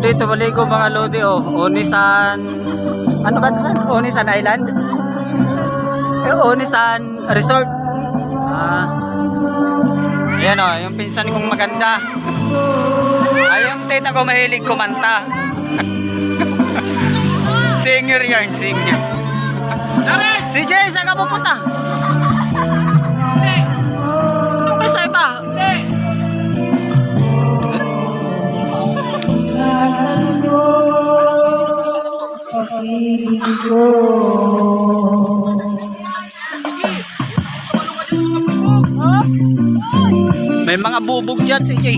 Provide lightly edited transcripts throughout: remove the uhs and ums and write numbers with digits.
dito maligo mga lodi oh. Onisan, ano ba ito? Onisan Island? Onisan Resort. Ayan oh, yung pinsan kong maganda. Ay, yung tita ko mahilig kumanta. Singer yan, singer. Si Jay, saan ka pupunta? Ano ba sa iba? May mga bubog dyan si Jay.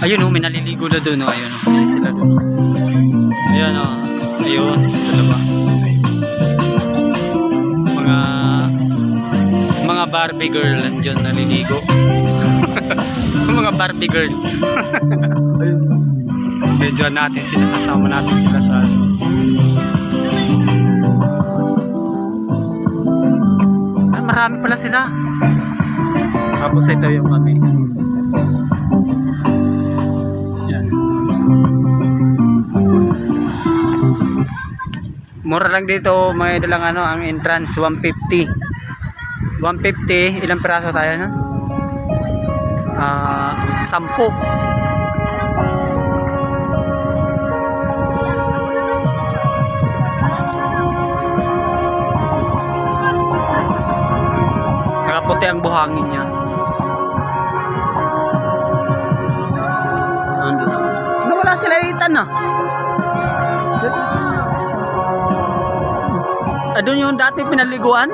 Ayun oh, may naliligo na doon oh. Ayun oh, ayun sila doon. Ayun oh, ayun, dalawa. Mga Barbie girl dyan naliligo. Mga Barbie girl. Medyo natin sila, kasama natin sila sa marami pala sila. Tapos ito yung kami. Yan. Mura lang dito, may dalang ano, ang entrance 150. 150, ilang piraso tayo no? 10. Puti ang buhangin niya. Nawala sila itan na. Doon yung dati pinaliguan.